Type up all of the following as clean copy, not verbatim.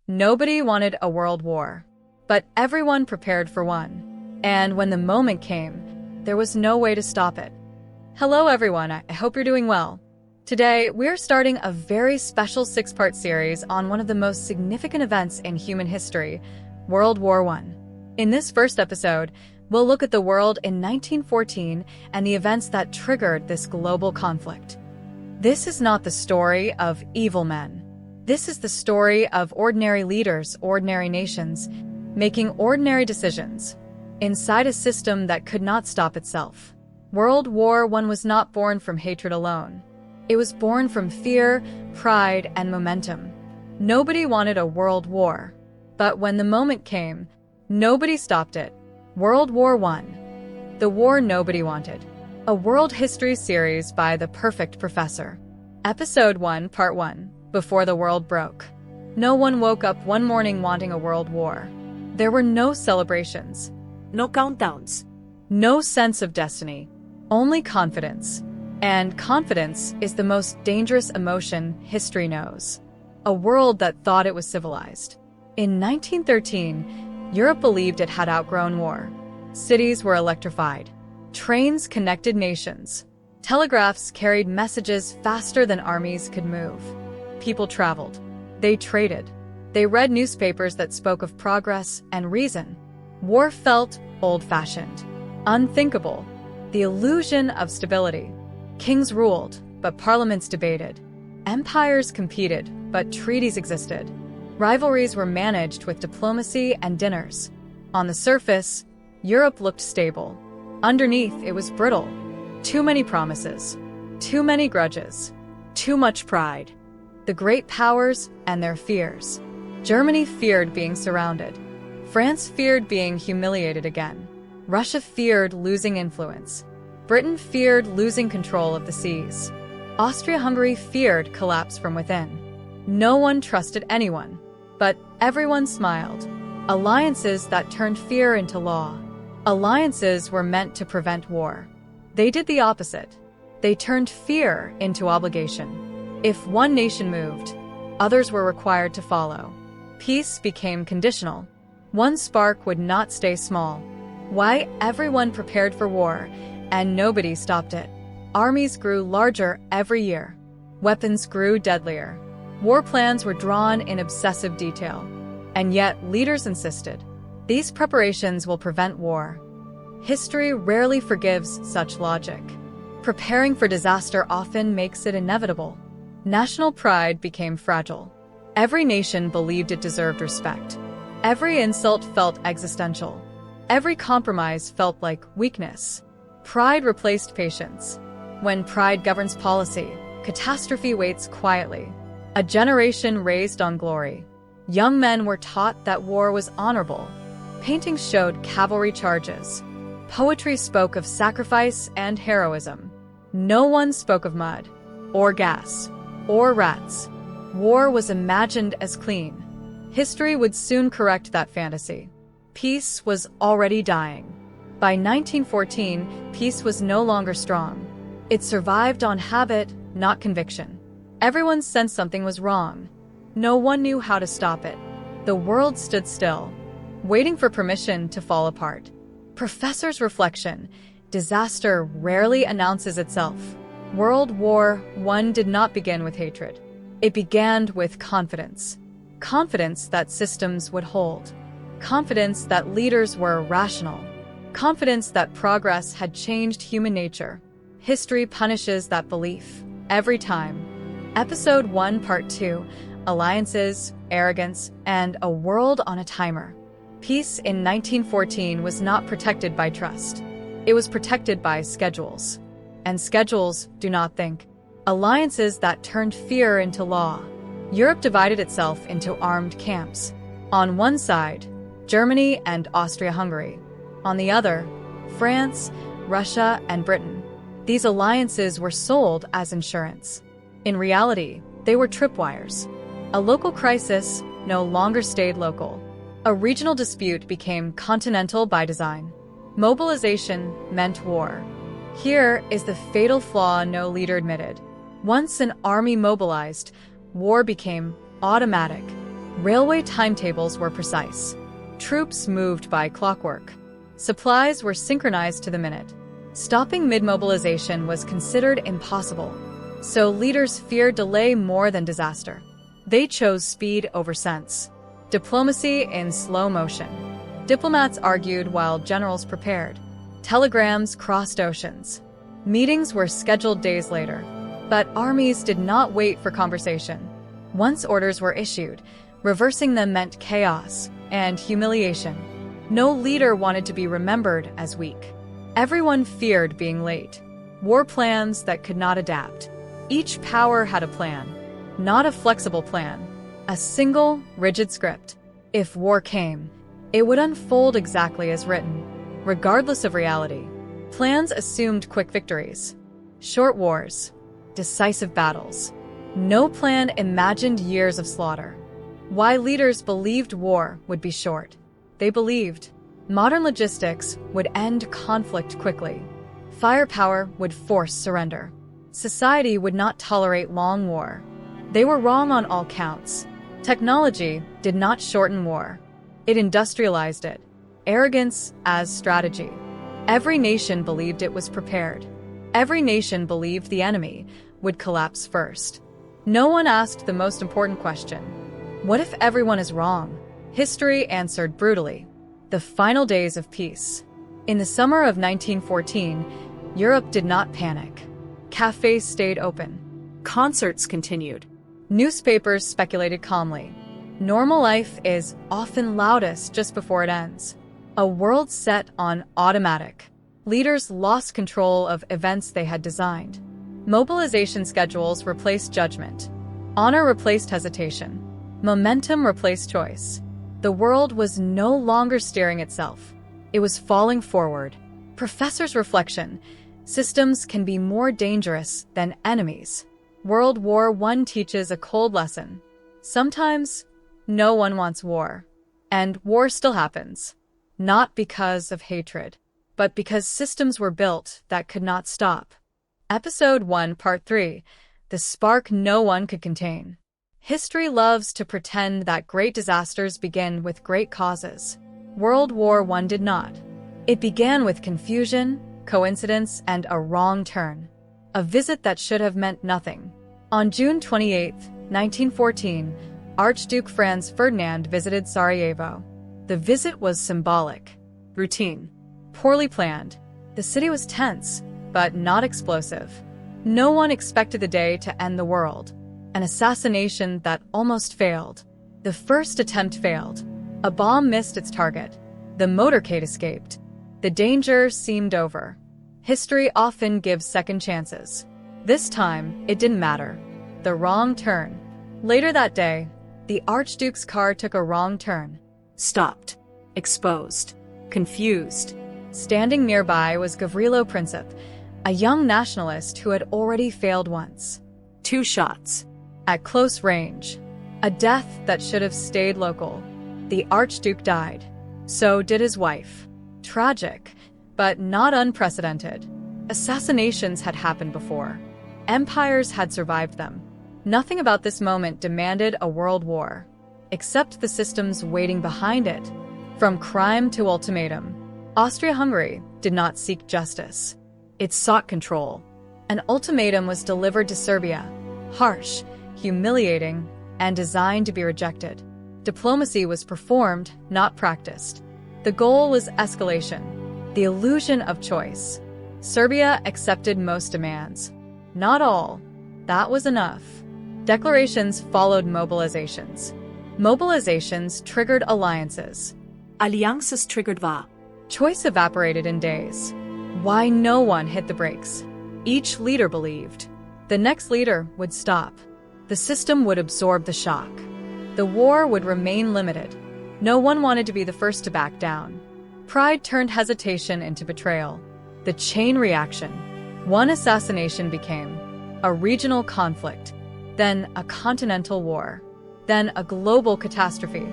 Nobody wanted a world war, but everyone prepared for one. And when the moment came, there was no way to stop it. Hello everyone, I hope you're doing well. Today, we're starting a very special 6-part series on one of the most significant events in human history, World War I. In this first episode, we'll look at the world in 1914 and the events that triggered this global conflict. This is not the story of evil men. This is the story of ordinary leaders, ordinary nations, making ordinary decisions inside a system that could not stop itself. World War I was not born from hatred alone. It was born from fear, pride, and momentum. Nobody wanted a world war. But when the moment came, nobody stopped it. World War I. The war nobody wanted. A world history series by the perfect professor. Episode 1, Part 1. Before the world broke. No one woke up one morning wanting a world war. There were no celebrations. No countdowns. No sense of destiny. Only confidence. And confidence is the most dangerous emotion history knows. A world that thought it was civilized. In 1913, Europe believed it had outgrown war. Cities were electrified. Trains connected nations. Telegraphs carried messages faster than armies could move. People traveled. They traded. They read newspapers that spoke of progress and reason. War felt old-fashioned, unthinkable, the illusion of stability. Kings ruled, but parliaments debated. Empires competed, but treaties existed. Rivalries were managed with diplomacy and dinners. On the surface, Europe looked stable. Underneath, it was brittle. Too many promises. Too many grudges. Too much pride. The great powers and their fears. Germany feared being surrounded. France feared being humiliated again. Russia feared losing influence. Britain feared losing control of the seas. Austria-Hungary feared collapse from within. No one trusted anyone, but everyone smiled. Alliances that turned fear into law. Alliances were meant to prevent war. They did the opposite. They turned fear into obligation. If one nation moved, others were required to follow. Peace became conditional. One spark would not stay small. Why everyone prepared for war, and nobody stopped it. Armies grew larger every year. Weapons grew deadlier. War plans were drawn in obsessive detail. And yet, leaders insisted. These preparations will prevent war. History rarely forgives such logic. Preparing for disaster often makes it inevitable. National pride became fragile. Every nation believed it deserved respect. Every insult felt existential. Every compromise felt like weakness. Pride replaced patience. When pride governs policy, catastrophe waits quietly. A generation raised on glory. Young men were taught that war was honorable. Paintings showed cavalry charges. Poetry spoke of sacrifice and heroism. No one spoke of mud, or gas, or rats. War was imagined as clean. History would soon correct that fantasy. Peace was already dying. By 1914, peace was no longer strong. It survived on habit, not conviction. Everyone sensed something was wrong. No one knew how to stop it. The world stood still, waiting for permission to fall apart. Professor's reflection: disaster rarely announces itself. World War I did not begin with hatred. It began with confidence. Confidence that systems would hold. Confidence that leaders were rational. Confidence that progress had changed human nature. History punishes that belief every time. Episode 1, Part 2, Alliances, Arrogance, and a World on a Timer. Peace in 1914 was not protected by trust. It was protected by schedules. And schedules do not think. Alliances that turned fear into law. Europe divided itself into armed camps. On one side, Germany and Austria-Hungary. On the other, France, Russia, and Britain. These alliances were sold as insurance. In reality, they were tripwires. A local crisis no longer stayed local. A regional dispute became continental by design. Mobilization meant war. Here is the fatal flaw no leader admitted. Once an army mobilized, war became automatic. Railway timetables were precise. Troops moved by clockwork. Supplies were synchronized to the minute. Stopping mid-mobilization was considered impossible, so leaders feared delay more than disaster. They chose speed over sense. Diplomacy in slow motion. Diplomats argued while generals prepared. Telegrams crossed oceans. Meetings were scheduled days later, but armies did not wait for conversation. Once orders were issued, reversing them meant chaos and humiliation. No leader wanted to be remembered as weak. Everyone feared being late. War plans that could not adapt. Each power had a plan, not a flexible plan, a single, rigid script. If war came, it would unfold exactly as written, regardless of reality. Plans assumed quick victories, short wars, decisive battles. No plan imagined years of slaughter. Why leaders believed war would be short. They believed modern logistics would end conflict quickly. Firepower would force surrender. Society would not tolerate long war. They were wrong on all counts. Technology did not shorten war. It industrialized it. Arrogance as strategy. Every nation believed it was prepared. Every nation believed the enemy would collapse first. No one asked the most important question. What if everyone is wrong? History answered brutally. The final days of peace. In the summer of 1914, Europe did not panic. Cafes stayed open. Concerts continued. Newspapers speculated calmly. Normal life is often loudest just before it ends. A world set on automatic. Leaders lost control of events they had designed. Mobilization schedules replaced judgment. Honor replaced hesitation. Momentum replaced choice. The world was no longer steering itself. It was falling forward. Professor's reflection. Systems can be more dangerous than enemies. World War I teaches a cold lesson. Sometimes, no one wants war. And war still happens. Not because of hatred, but because systems were built that could not stop. Episode 1, Part 3. The Spark No One Could Contain. History loves to pretend that great disasters begin with great causes. World War I did not. It began with confusion, coincidence, and a wrong turn. A visit that should have meant nothing. On June 28, 1914, Archduke Franz Ferdinand visited Sarajevo. The visit was symbolic, routine, poorly planned. The city was tense, but not explosive. No one expected the day to end the world. An assassination that almost failed. The first attempt failed. A bomb missed its target. The motorcade escaped. The danger seemed over. History often gives second chances. This time, it didn't matter. The wrong turn. Later that day, the Archduke's car took a wrong turn. Stopped. Exposed. Confused. Standing nearby was Gavrilo Princip, a young nationalist who had already failed once. 2 shots. At close range. A death that should have stayed local. The Archduke died. So did his wife. Tragic, but not unprecedented. Assassinations had happened before. Empires had survived them. Nothing about this moment demanded a world war, except the systems waiting behind it. From crime to ultimatum, Austria-Hungary did not seek justice. It sought control. An ultimatum was delivered to Serbia, harsh, humiliating, and designed to be rejected. Diplomacy was performed, not practiced. The goal was escalation, the illusion of choice. Serbia accepted most demands. Not all. That was enough. Declarations followed mobilizations. Mobilizations triggered alliances. Alliances triggered war. Choice evaporated in days. Why no one hit the brakes? Each leader believed. The next leader would stop. The system would absorb the shock. The war would remain limited. No one wanted to be the first to back down. Pride turned hesitation into betrayal. The chain reaction. One assassination became a regional conflict, then a continental war, then a global catastrophe,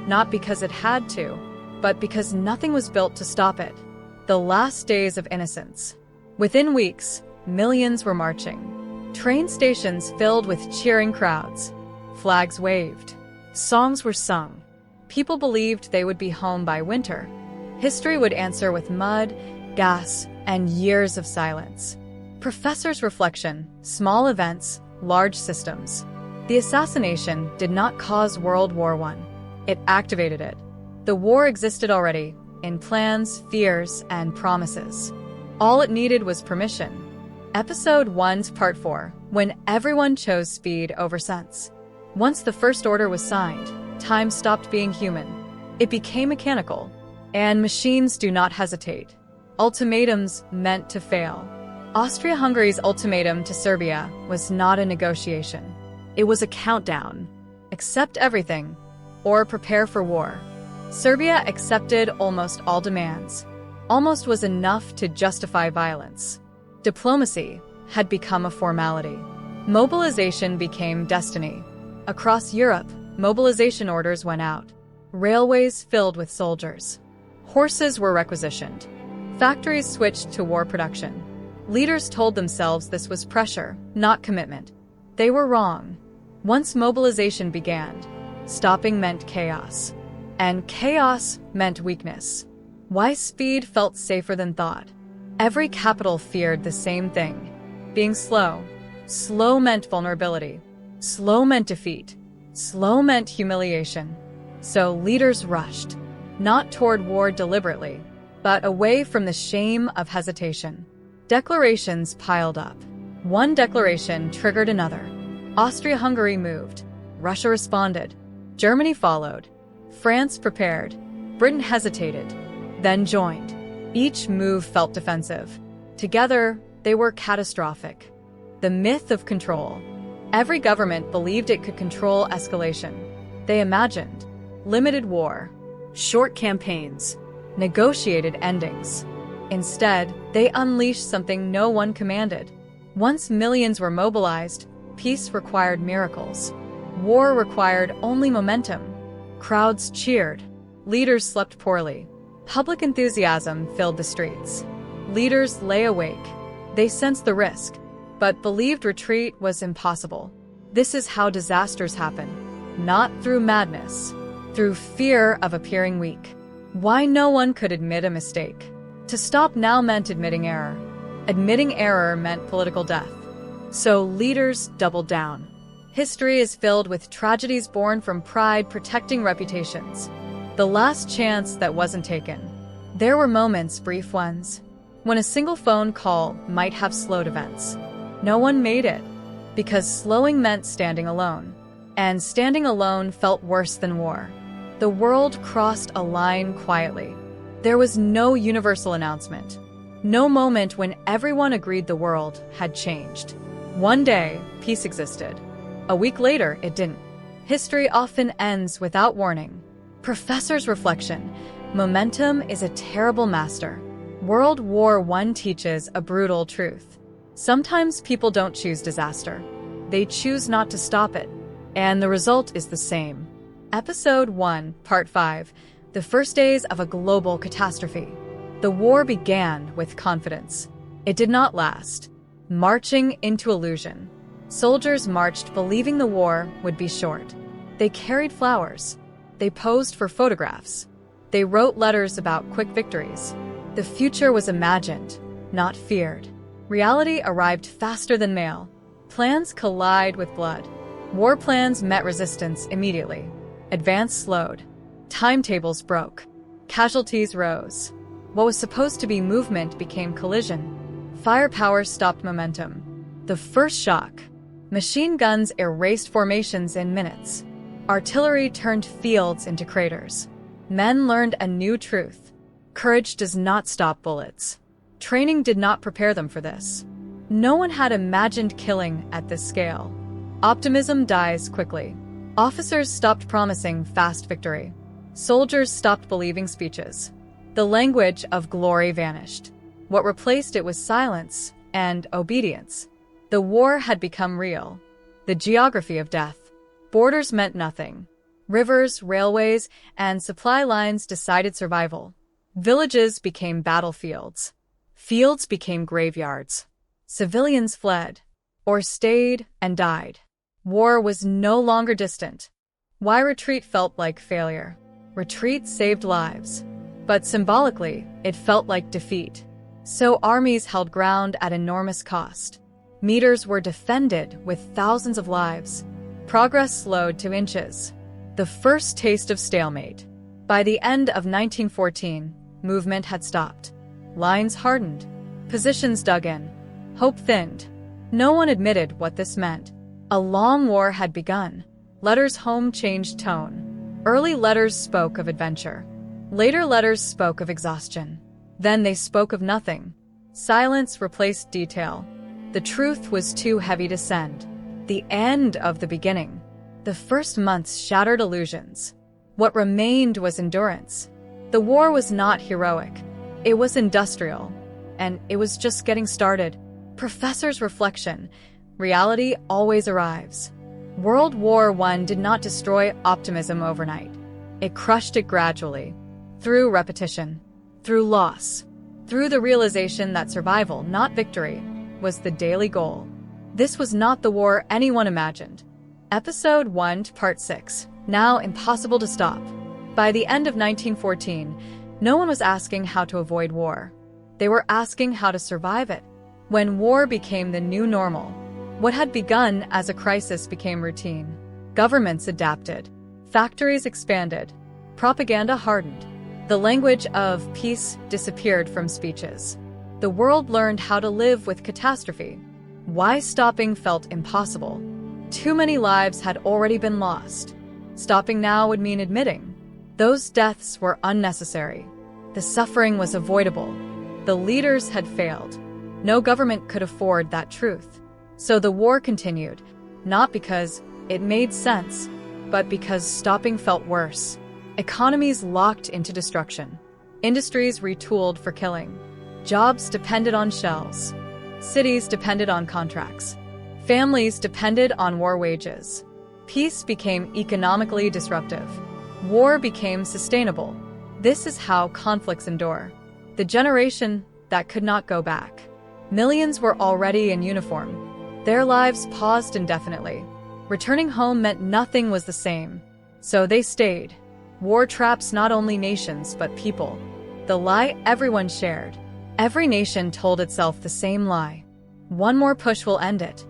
not because it had to, but because nothing was built to stop it. The last days of innocence. Within weeks, millions were marching. Train stations filled with cheering crowds. Flags waved. Songs were sung. People believed they would be home by winter. History would answer with mud, gas, and years of silence. Professors' reflection, small events, large systems. The assassination did not cause World War I. It activated it. The war existed already, in plans, fears, and promises. All it needed was permission. Episode 1's Part 4, when everyone chose speed over sense. Once the first order was signed, time stopped being human. It became mechanical. And machines do not hesitate. Ultimatums meant to fail. Austria-Hungary's ultimatum to Serbia was not a negotiation. It was a countdown. Accept everything, or prepare for war. Serbia accepted almost all demands. Almost was enough to justify violence. Diplomacy had become a formality. Mobilization became destiny. Across Europe, mobilization orders went out. Railways filled with soldiers. Horses were requisitioned. Factories switched to war production. Leaders told themselves this was pressure, not commitment. They were wrong. Once mobilization began, stopping meant chaos. And chaos meant weakness. Why speed felt safer than thought? Every capital feared the same thing. Being slow. Slow meant vulnerability. Slow meant defeat. Slow meant humiliation. So leaders rushed. Not toward war deliberately, but away from the shame of hesitation. Declarations piled up. One declaration triggered another. Austria-Hungary moved. Russia responded. Germany followed. France prepared. Britain hesitated, then joined. Each move felt defensive. Together, they were catastrophic. The myth of control. Every government believed it could control escalation. They imagined limited war, short campaigns, negotiated endings. Instead, they unleashed something no one commanded. Once millions were mobilized, peace required miracles. War required only momentum. Crowds cheered. Leaders slept poorly. Public enthusiasm filled the streets. Leaders lay awake. They sensed the risk, but believed retreat was impossible. This is how disasters happen. Not through madness, through fear of appearing weak. Why no one could admit a mistake. To stop now meant admitting error. Admitting error meant political death. So leaders doubled down. History is filled with tragedies born from pride protecting reputations. The last chance that wasn't taken. There were moments, brief ones, when a single phone call might have slowed events. No one made it, because slowing meant standing alone. And standing alone felt worse than war. The world crossed a line quietly. There was no universal announcement. No moment when everyone agreed the world had changed. One day, peace existed. A week later, it didn't. History often ends without warning. Professor's reflection. Momentum is a terrible master. World War I teaches a brutal truth. Sometimes people don't choose disaster. They choose not to stop it. And the result is the same. Episode 1, Part 5. The first days of a global catastrophe. The war began with confidence. It did not last. Marching into illusion. Soldiers marched believing the war would be short. They carried flowers. They posed for photographs. They wrote letters about quick victories. The future was imagined, not feared. Reality arrived faster than mail. Plans collide with blood. War plans met resistance immediately. Advance slowed. Timetables broke. Casualties rose. What was supposed to be movement became collision. Firepower stopped momentum. The first shock. Machine guns erased formations in minutes. Artillery turned fields into craters. Men learned a new truth. Courage does not stop bullets. Training did not prepare them for this. No one had imagined killing at this scale. Optimism dies quickly. Officers stopped promising fast victory. Soldiers stopped believing speeches. The language of glory vanished. What replaced it was silence and obedience. The war had become real. The geography of death. Borders meant nothing. Rivers, railways, and supply lines decided survival. Villages became battlefields. Fields became graveyards. Civilians fled, or stayed and died. War was no longer distant. Why retreat felt like failure. Retreat saved lives. But symbolically, it felt like defeat. So armies held ground at enormous cost. Meters were defended with thousands of lives. Progress slowed to inches. The first taste of stalemate. By the end of 1914, movement had stopped. Lines hardened. Positions dug in. Hope thinned. No one admitted what this meant. A long war had begun. Letters home changed tone. Early letters spoke of adventure. Later letters spoke of exhaustion. Then they spoke of nothing. Silence replaced detail. The truth was too heavy to send. The end of the beginning. The first months shattered illusions. What remained was endurance. The war was not heroic. It was industrial. And it was just getting started. Professor's reflection. Reality always arrives. World War I did not destroy optimism overnight. It crushed it gradually. Through repetition. Through loss. Through the realization that survival, not victory, was the daily goal. This was not the war anyone imagined. Episode 1, Part 6. Now impossible to stop. By the end of 1914, no one was asking how to avoid war. They were asking how to survive it. When war became the new normal, what had begun as a crisis became routine. Governments adapted. Factories expanded. Propaganda hardened. The language of peace disappeared from speeches. The world learned how to live with catastrophe. Why stopping felt impossible. Too many lives had already been lost. Stopping now would mean admitting. Those deaths were unnecessary. The suffering was avoidable. The leaders had failed. No government could afford that truth. So the war continued, not because it made sense, but because stopping felt worse. Economies locked into destruction. Industries retooled for killing. Jobs depended on shells. Cities depended on contracts. Families depended on war wages. Peace became economically disruptive. War became sustainable. This is how conflicts endure. The generation that could not go back. Millions were already in uniform. Their lives paused indefinitely. Returning home meant nothing was the same. So they stayed. War traps not only nations but people. The lie everyone shared. Every nation told itself the same lie. One more push will end it.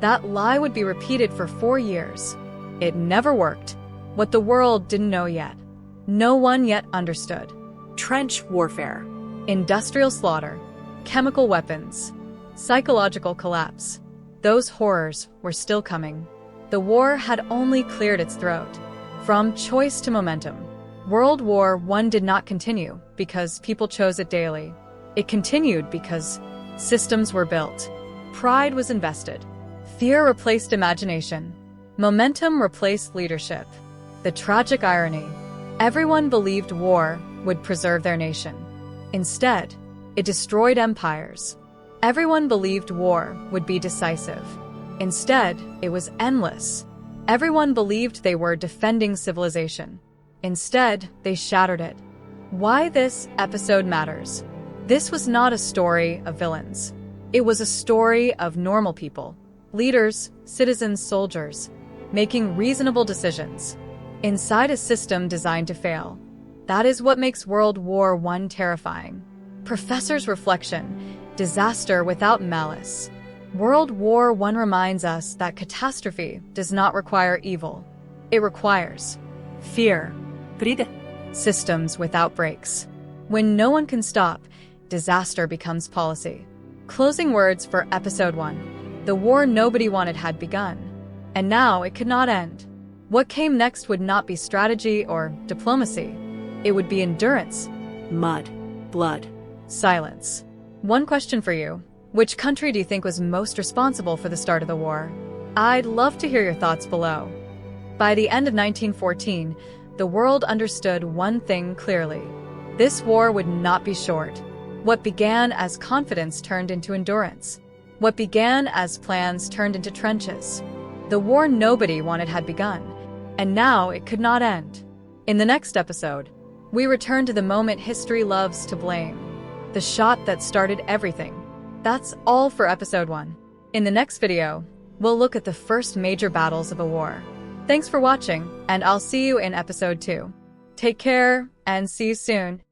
That lie would be repeated for 4 years. It never worked. What the world didn't know yet. No one yet understood. Trench warfare. Industrial slaughter. Chemical weapons. Psychological collapse. Those horrors were still coming. The war had only cleared its throat. From choice to momentum. World War I did not continue because people chose it daily. It continued because systems were built. Pride was invested. Fear replaced imagination. Momentum replaced leadership. The tragic irony. Everyone believed war would preserve their nation. Instead, it destroyed empires. Everyone believed war would be decisive. Instead, it was endless. Everyone believed they were defending civilization. Instead, they shattered it. Why this episode matters. This was not a story of villains. It was a story of normal people. Leaders, citizens, soldiers, making reasonable decisions. Inside a system designed to fail. That is what makes World War I terrifying. Professor's reflection. Disaster without malice. World War I reminds us that catastrophe does not require evil. It requires fear. Systems without breaks. When no one can stop, disaster becomes policy. Closing words for Episode 1. The war nobody wanted had begun. And now it could not end. What came next would not be strategy or diplomacy. It would be endurance. Mud. Blood. Silence. One question for you. Which country do you think was most responsible for the start of the war? I'd love to hear your thoughts below. By the end of 1914, the world understood one thing clearly. This war would not be short. What began as confidence turned into endurance. What began as plans turned into trenches. The war nobody wanted had begun, and now it could not end. In the next episode, we return to the moment history loves to blame. The shot that started everything. That's all for Episode 1. In the next video, we'll look at the first major battles of a war. Thanks for watching, and I'll see you in episode 2. Take care, and see you soon.